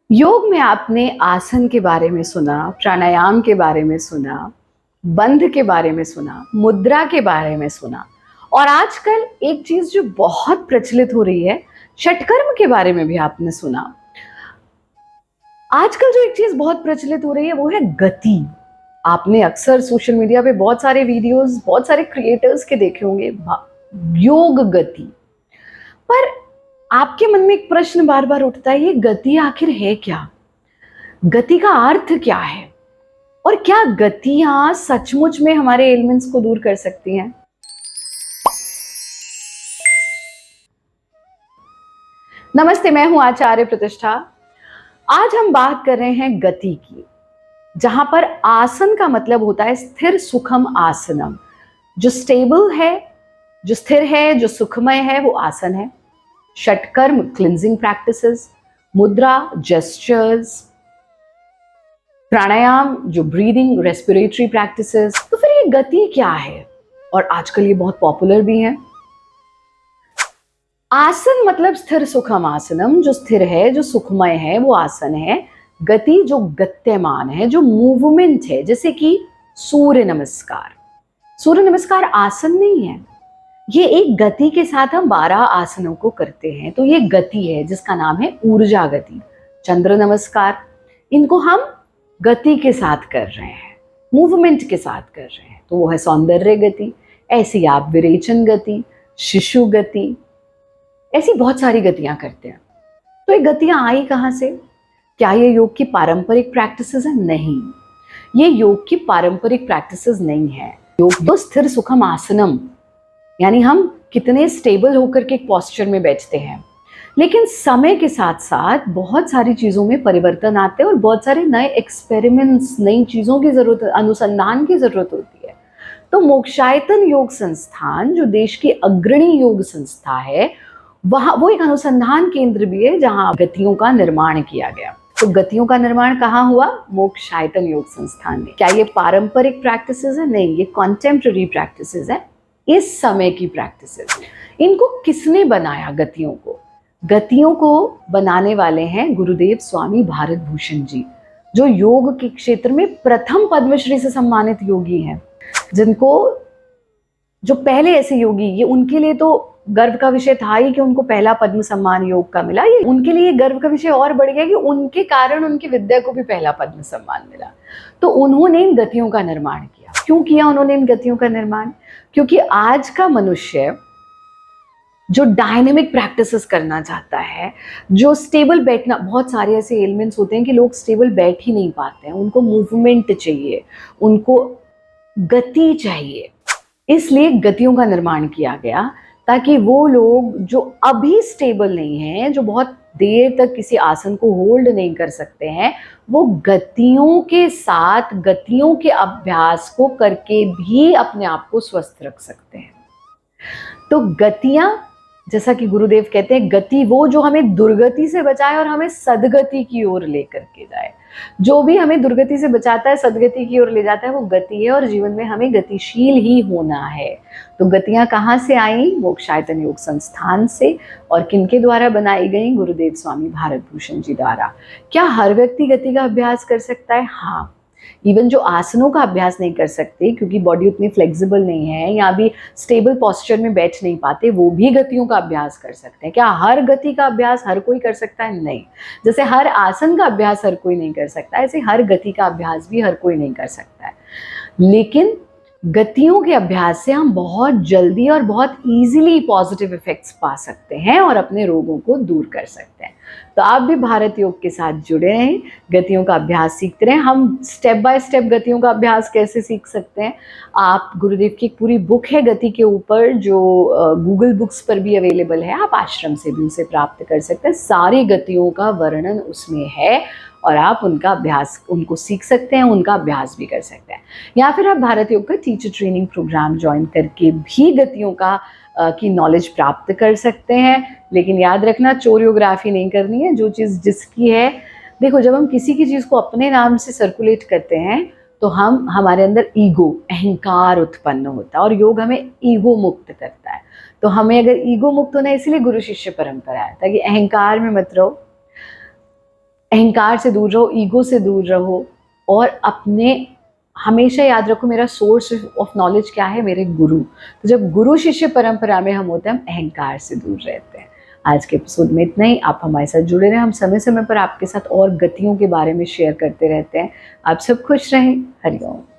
योग में आपने आसन के बारे में सुना, प्राणायाम के बारे में सुना, बंध के बारे में सुना, मुद्रा के बारे में सुना और आजकल एक चीज जो बहुत प्रचलित हो रही है, षटकर्म के बारे में भी आपने सुना। आजकल जो एक चीज बहुत प्रचलित हो रही है वो है गति। आपने अक्सर सोशल मीडिया पे बहुत सारे वीडियोस, बहुत सारे क्रिएटर्स के देखे होंगे, योग गति। पर आपके मन में एक प्रश्न बार बार उठता है, ये गति आखिर है क्या? गति का अर्थ क्या है? और क्या गतियां सचमुच में हमारे एलिमेंट्स को दूर कर सकती हैं? नमस्ते, मैं हूं आचार्य प्रतिष्ठा। आज हम बात कर रहे हैं गति की, जहां पर आसन का मतलब होता है स्थिर सुखम आसनम। जो स्टेबल है, जो स्थिर है, जो सुखमय है, वो आसन है। षटकर्म क्लिंजिंग प्रैक्टिसेस, मुद्रा जेस्चर्स, प्राणायाम जो ब्रीदिंग रेस्पिरेटरी प्रैक्टिसेस। तो फिर ये गति क्या है? और आजकल ये बहुत पॉपुलर भी है। आसन मतलब स्थिर सुखम आसनम, जो स्थिर है, जो सुखमय है, वो आसन है। गति जो गत्यमान है, जो मूवमेंट है, जैसे कि सूर्य नमस्कार। सूर्य नमस्कार आसन नहीं है, ये एक गति के साथ हम 12 आसनों को करते हैं, तो ये गति है जिसका नाम है ऊर्जा गति। चंद्र नमस्कार, इनको हम गति के साथ कर रहे हैं, मूवमेंट के साथ कर रहे हैं, तो वो है सौंदर्य गति। ऐसी आप विरेचन गति, शिशु गति, ऐसी बहुत सारी गतियां करते हैं। तो ये गतियां आई कहाँ से? क्या ये योग की पारंपरिक प्रैक्टिसेस है? नहीं, ये योग की पारंपरिक प्रैक्टिसेस नहीं है। योग तो स्थिर सुखम आसनम, यानी हम कितने स्टेबल होकर के एक पॉस्चर में बैठते हैं। लेकिन समय के साथ साथ बहुत सारी चीज़ों में परिवर्तन आते हैं और बहुत सारे नए एक्सपेरिमेंट्स, नई चीज़ों की ज़रूरत, अनुसंधान की ज़रूरत होती है। तो मोक्षायतन योग संस्थान, जो देश की अग्रणी योग संस्था है, वहाँ वो एक अनुसंधान केंद्र भी है जहाँ गतियों का निर्माण किया गया। तो गतियों का निर्माण कहाँ हुआ? मोक्षायतन योग संस्थान में। क्या ये पारंपरिक प्रैक्टिसेस है? नहीं, ये कॉन्टेम्प्ररी प्रैक्टिसेस है, इस समय की प्रैक्टिसेस। इनको किसने बनाया? गतियों को। गतियों को बनाने वाले हैं गुरुदेव स्वामी भारत भूषण जी, जो योग के क्षेत्र में प्रथम पद्मश्री से सम्मानित योगी हैं। जिनको, जो पहले ऐसे योगी, ये उनके लिए तो गर्व का विषय था ही कि उनको पहला पद्म सम्मान योग का मिला। ये उनके लिए गर्व का विषय और बढ़ गया कि उनके कारण उनकी विद्या को भी पहला पद्म सम्मान मिला। तो उन्होंने इन गतियों का निर्माण किया। क्यों किया उन्होंने इन गतियों का निर्माण? क्योंकि आज का मनुष्य जो डायनेमिक प्रैक्टिसेस करना चाहता है, जो स्टेबल बैठना, बहुत सारे ऐसे एलिमेंट्स होते हैं कि लोग स्टेबल बैठ ही नहीं पाते हैं, उनको मूवमेंट चाहिए, उनको गति चाहिए। इसलिए गतियों का निर्माण किया गया ताकि वो लोग जो अभी स्टेबल नहीं हैं, जो बहुत देर तक किसी आसन को होल्ड नहीं कर सकते हैं, वो गतियों के साथ, गतियों के अभ्यास को करके भी अपने आप को स्वस्थ रख सकते हैं। तो गतियां, जैसा कि गुरुदेव कहते हैं, गति वो जो हमें दुर्गति से बचाए और हमें सदगति की ओर लेकर के जाए। जो भी हमें दुर्गति से बचाता है, सदगति की ओर ले जाता है, वो गति है और जीवन में हमें गतिशील ही होना है। तो गतियां कहाँ से आई? मोक्षायतन योग संस्थान से। और किनके द्वारा बनाई गई? गुरुदेव स्वामी भारत भूषण जी द्वारा। क्या हर व्यक्ति गति का अभ्यास कर सकता है? हाँ। इवन जो आसनों का अभ्यास नहीं कर सकते क्योंकि बॉडी उतनी फ्लेक्सिबल नहीं है या भी स्टेबल पोस्चर में बैठ नहीं पाते, वो भी गतियों का अभ्यास कर सकते हैं। क्या हर गति का अभ्यास हर कोई कर सकता है? नहीं। जैसे हर आसन का अभ्यास हर कोई नहीं कर सकता, ऐसे हर गति का अभ्यास भी हर कोई नहीं कर सकता है। लेकिन गतियों के अभ्यास से हम बहुत जल्दी और बहुत इजीली पॉजिटिव इफेक्ट्स पा सकते हैं और अपने रोगों को दूर कर सकते हैं। तो आप भी भारत योग के साथ जुड़े रहें, गतियों का अभ्यास सीखते रहें। हम स्टेप बाय स्टेप गतियों का अभ्यास कैसे सीख सकते हैं, आप, गुरुदेव की एक पूरी बुक है गति के ऊपर, जो गूगल बुक्स पर भी अवेलेबल है, आप आश्रम से भी उसे प्राप्त कर सकते हैं। सारी गतियों का वर्णन उसमें है और आप उनका अभ्यास, उनको सीख सकते हैं, उनका अभ्यास भी कर सकते हैं। या फिर आप भारत योग का टीचर ट्रेनिंग प्रोग्राम ज्वाइन करके भी गतियों का की नॉलेज प्राप्त कर सकते हैं। लेकिन याद रखना, चोरियोग्राफी नहीं करनी है। जो चीज़ जिसकी है, देखो, जब हम किसी की चीज़ को अपने नाम से सर्कुलेट करते हैं तो हमारे अंदर ईगो, अहंकार उत्पन्न होता है और योग हमें ईगो मुक्त करता है। तो हमें अगर ईगो मुक्त होना है, इसलिए गुरु शिष्य परंपरा है, ताकि अहंकार में मत रहो, अहंकार से दूर रहो, ईगो से दूर रहो, और अपने हमेशा याद रखो मेरा सोर्स ऑफ नॉलेज क्या है, मेरे गुरु। तो जब गुरु शिष्य परंपरा में हम होते हैं, हम अहंकार से दूर रहते हैं। आज के एपिसोड में इतना ही। आप हमारे साथ जुड़े रहें, हम समय समय पर आपके साथ और गतियों के बारे में शेयर करते रहते हैं। आप सब खुश रहें। हरिओम।